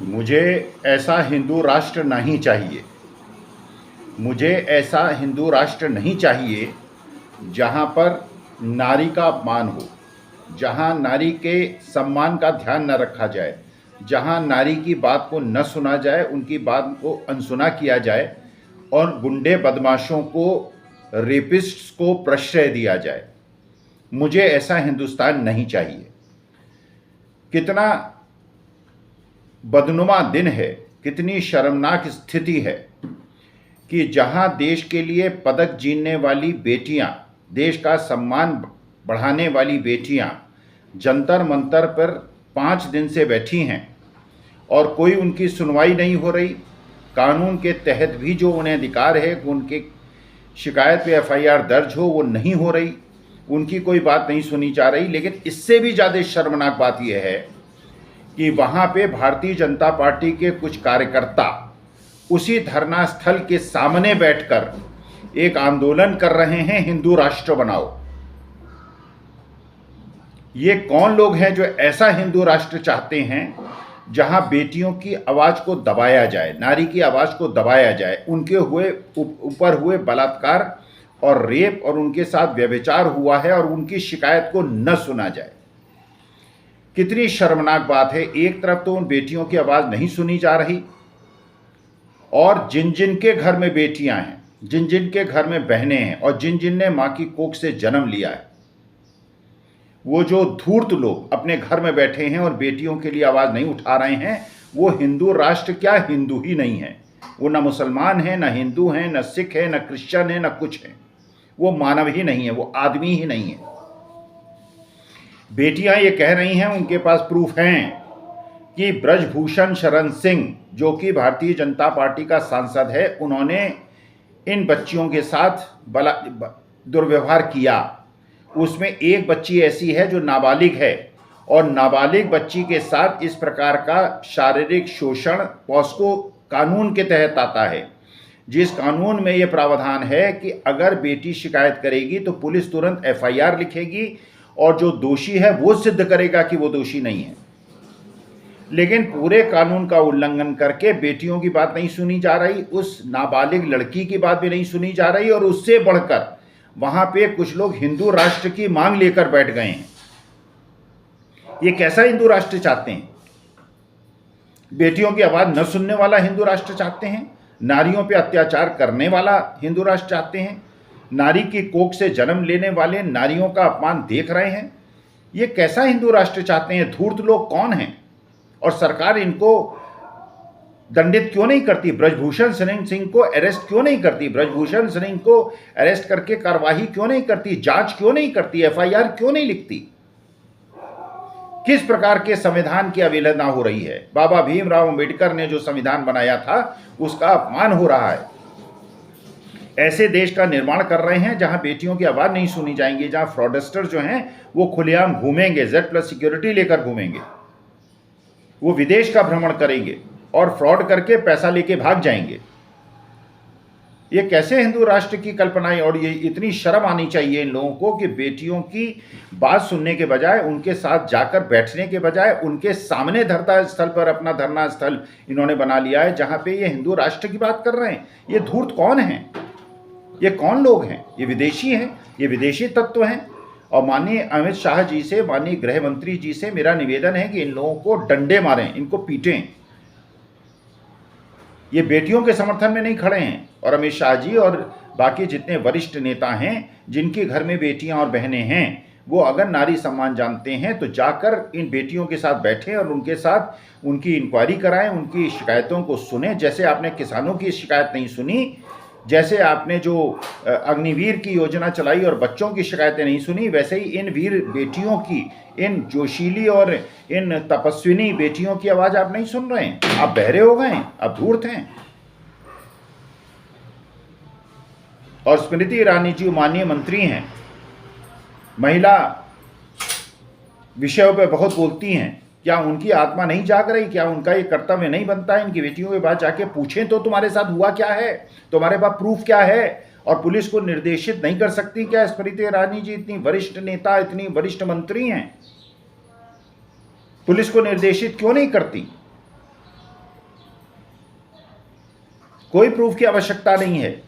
मुझे ऐसा हिंदू राष्ट्र नहीं चाहिए। मुझे ऐसा हिंदू राष्ट्र नहीं चाहिए जहाँ पर नारी का अपमान हो, जहाँ नारी के सम्मान का ध्यान न रखा जाए, जहाँ नारी की बात को न सुना जाए, उनकी बात को अनसुना किया जाए और गुंडे बदमाशों को, रेपिस्ट्स को प्रश्रय दिया जाए। मुझे ऐसा हिंदुस्तान नहीं चाहिए। कितना बदनुमा दिन है, कितनी शर्मनाक स्थिति है कि जहां देश के लिए पदक जीतने वाली बेटियां, देश का सम्मान बढ़ाने वाली बेटियां जंतर मंतर पर 5 दिन से बैठी हैं और कोई उनकी सुनवाई नहीं हो रही। कानून के तहत भी जो उन्हें अधिकार है कि उनके शिकायत पे एफआईआर दर्ज हो, वो नहीं हो रही, उनकी कोई बात नहीं सुनी जा रही। लेकिन इससे भी ज़्यादा शर्मनाक बात यह है कि वहाँ पे भारतीय जनता पार्टी के कुछ कार्यकर्ता उसी धरना स्थल के सामने बैठकर एक आंदोलन कर रहे हैं, हिंदू राष्ट्र बनाओ। ये कौन लोग हैं जो ऐसा हिंदू राष्ट्र चाहते हैं जहां बेटियों की आवाज को दबाया जाए, नारी की आवाज को दबाया जाए, उनके ऊपर हुए बलात्कार और रेप और उनके साथ व्यभिचार हुआ है और उनकी शिकायत को न सुना जाए। कितनी शर्मनाक बात है। एक तरफ तो उन बेटियों की आवाज नहीं सुनी जा रही और जिन जिन के घर में बेटियां हैं, जिन जिन के घर में बहनें हैं और जिन जिन ने मां की कोख से जन्म लिया है, वो जो धूर्त लोग अपने घर में बैठे हैं और बेटियों के लिए आवाज नहीं उठा रहे हैं, वो हिंदू राष्ट्र क्या, हिंदू ही नहीं है। वो ना मुसलमान है, ना हिंदू हैं, ना सिख है, ना क्रिश्चियन है, ना कुछ है। वो मानव ही नहीं है, वो आदमी ही नहीं है। बेटियां ये कह रही हैं, उनके पास प्रूफ हैं कि ब्रजभूषण शरण सिंह, जो कि भारतीय जनता पार्टी का सांसद है, उन्होंने इन बच्चियों के साथ दुर्व्यवहार किया। उसमें एक बच्ची ऐसी है जो नाबालिग है और नाबालिग बच्ची के साथ इस प्रकार का शारीरिक शोषण पॉस्को कानून के तहत आता है, जिस कानून में यह प्रावधान है कि अगर बेटी शिकायत करेगी तो पुलिस तुरंत एफआईआर लिखेगी और जो दोषी है वो सिद्ध करेगा कि वो दोषी नहीं है। लेकिन पूरे कानून का उल्लंघन करके बेटियों की बात नहीं सुनी जा रही, उस नाबालिग लड़की की बात भी नहीं सुनी जा रही और उससे बढ़कर वहां पे कुछ लोग हिंदू राष्ट्र की मांग लेकर बैठ गए हैं। ये कैसा हिंदू राष्ट्र चाहते हैं? बेटियों की आवाज न सुनने वाला हिंदू राष्ट्र चाहते हैं? नारियों पे अत्याचार करने वाला हिंदू राष्ट्र चाहते हैं? नारी की कोख से जन्म लेने वाले नारियों का अपमान देख रहे हैं? ये कैसा हिंदू राष्ट्र चाहते हैं? धूर्त लोग कौन हैं और सरकार इनको दंडित क्यों नहीं करती? ब्रजभूषण शरण सिंह को अरेस्ट क्यों नहीं करती? ब्रजभूषण सिंह को अरेस्ट करके कार्रवाई क्यों नहीं करती? जांच क्यों नहीं करती? एफआईआर क्यों नहीं लिखती? किस प्रकार के संविधान की अवहेलना हो रही है? बाबा भीमराव अंबेडकर ने जो संविधान बनाया था उसका अपमान हो रहा है। ऐसे देश का निर्माण कर रहे हैं जहां बेटियों की आवाज नहीं सुनी जाएंगी, जहां फ्रॉडस्टर जो हैं वो खुलेआम घूमेंगे, Z+ सिक्योरिटी लेकर घूमेंगे, वो विदेश का भ्रमण करेंगे और फ्रॉड करके पैसा लेके भाग जाएंगे। ये कैसे हिंदू राष्ट्र की कल्पनाएं? और ये इतनी शर्म आनी चाहिए इन लोगों को कि बेटियों की बात सुनने के बजाय, उनके साथ जाकर बैठने के बजाय, उनके सामने धरना स्थल पर अपना धरना स्थल इन्होंने बना लिया है जहां पे ये हिंदू राष्ट्र की बात कर रहे हैं। ये धूर्त कौन हैं? ये कौन लोग हैं? ये विदेशी हैं, ये विदेशी तत्व हैं। और माननीय अमित शाह जी से, माननीय गृह मंत्री जी से मेरा निवेदन है कि इन लोगों को डंडे मारें, इनको पीटें। ये बेटियों के समर्थन में नहीं खड़े हैं। और अमित शाह जी और बाकी जितने वरिष्ठ नेता हैं जिनके घर में बेटियां और बहनें हैं, वो अगर नारी सम्मान जानते हैं तो जाकर इन बेटियों के साथ बैठें और उनके साथ उनकी इंक्वायरी कराएं, उनकी शिकायतों को सुने। जैसे आपने किसानों की शिकायत नहीं सुनी, जैसे आपने जो अग्निवीर की योजना चलाई और बच्चों की शिकायतें नहीं सुनी, वैसे ही इन वीर बेटियों की, इन जोशीली और इन तपस्विनी बेटियों की आवाज़ आप नहीं सुन रहे हैं। आप बहरे हो गए हैं, आप धूर्त हैं। और स्मृति ईरानी जी माननीय मंत्री हैं, महिला विषयों पर बहुत बोलती हैं। क्या उनकी आत्मा नहीं जाग रही? क्या उनका ये कर्तव्य नहीं बनता है इनकी बेटियों के पास जाके पूछें तो तुम्हारे साथ हुआ क्या है, तुम्हारे पास प्रूफ क्या है? और पुलिस को निर्देशित नहीं कर सकती क्या स्मृति ईरानी जी? इतनी वरिष्ठ नेता, इतनी वरिष्ठ मंत्री हैं, पुलिस को निर्देशित क्यों नहीं करती? कोई प्रूफ की आवश्यकता नहीं है।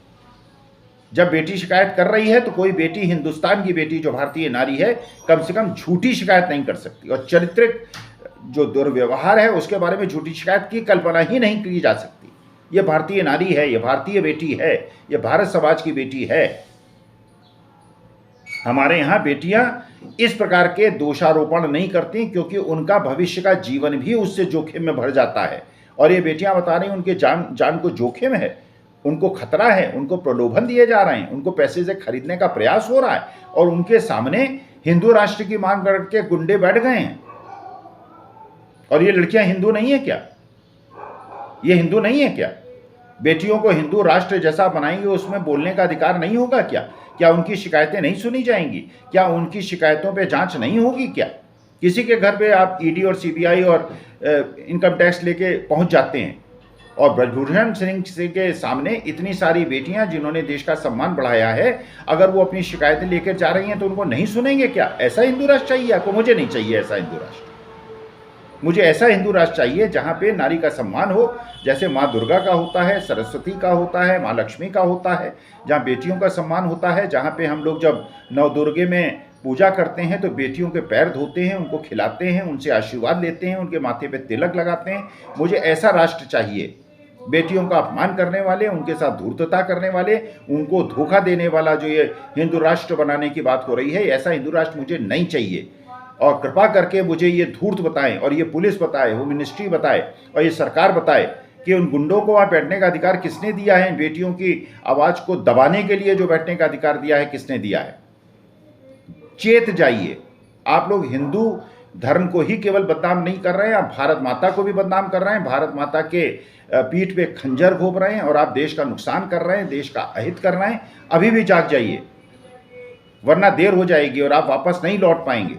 जब बेटी शिकायत कर रही है तो कोई बेटी, हिंदुस्तान की बेटी जो भारतीय नारी है, कम से कम झूठी शिकायत नहीं कर सकती, और चारित्रिक जो दुर्व्यवहार है उसके बारे में झूठी शिकायत की कल्पना ही नहीं की जा सकती। ये भारतीय नारी है, ये भारतीय बेटी है, ये भारत समाज की बेटी है। हमारे यहाँ बेटियां इस प्रकार के दोषारोपण नहीं करती, क्योंकि उनका भविष्य का जीवन भी उससे जोखिम में भर जाता है। और ये बेटियां बता रही हैं उनके जान को जोखिम है, उनको खतरा है, उनको प्रलोभन दिए जा रहे हैं, उनको पैसे से खरीदने का प्रयास हो रहा है, और उनके सामने हिंदू राष्ट्र की मांग करके गुंडे बैठ गए हैं। और ये लड़कियां हिंदू नहीं है क्या? ये हिंदू नहीं है क्या? बेटियों को हिंदू राष्ट्र जैसा बनाएंगे, उसमें बोलने का अधिकार नहीं होगा क्या? क्या उनकी शिकायतें नहीं सुनी जाएंगी? क्या उनकी शिकायतों पे जांच नहीं होगी क्या? किसी के घर पे आप ईडी और सीबीआई और इनकम टैक्स लेके पहुंच जाते हैं, और ब्रजभूषण सिंह के सामने इतनी सारी बेटियां जिन्होंने देश का सम्मान बढ़ाया है, अगर वो अपनी शिकायतें लेकर जा रही हैं तो उनको नहीं सुनेंगे क्या? ऐसा हिंदू राष्ट्र चाहिए आपको? मुझे नहीं चाहिए ऐसा हिंदू राष्ट्र। मुझे ऐसा हिंदू राष्ट्र चाहिए जहाँ पे नारी का सम्मान हो, जैसे माँ दुर्गा का होता है, सरस्वती का होता है, माँ लक्ष्मी का होता है, जहाँ बेटियों का सम्मान होता है, जहाँ पे हम लोग जब नवदुर्गे में पूजा करते हैं तो बेटियों के पैर धोते हैं, उनको खिलाते हैं, उनसे आशीर्वाद लेते हैं, उनके माथे पे तिलक लगाते हैं। मुझे ऐसा राष्ट्र चाहिए। बेटियों का अपमान करने वाले, उनके साथ धूर्तता करने वाले, उनको धोखा देने वाला जो ये हिंदू राष्ट्र बनाने की बात हो रही है, ऐसा हिंदू राष्ट्र मुझे नहीं चाहिए। और कृपा करके मुझे ये धूर्त बताएं, और ये पुलिस बताए, होम मिनिस्ट्री बताए, और ये सरकार बताए कि उन गुंडों को वहाँ बैठने का अधिकार किसने दिया है? बेटियों की आवाज़ को दबाने के लिए जो बैठने का अधिकार दिया है, किसने दिया है? चेत जाइए। आप लोग हिंदू धर्म को ही केवल बदनाम नहीं कर रहे हैं, आप भारत माता को भी बदनाम कर रहे हैं, भारत माता के पीठ पे खंजर घोंप रहे हैं, और आप देश का नुकसान कर रहे हैं, देश का अहित कर रहे हैं। अभी भी जाग जाइए, वरना देर हो जाएगी और आप वापस नहीं लौट पाएंगे।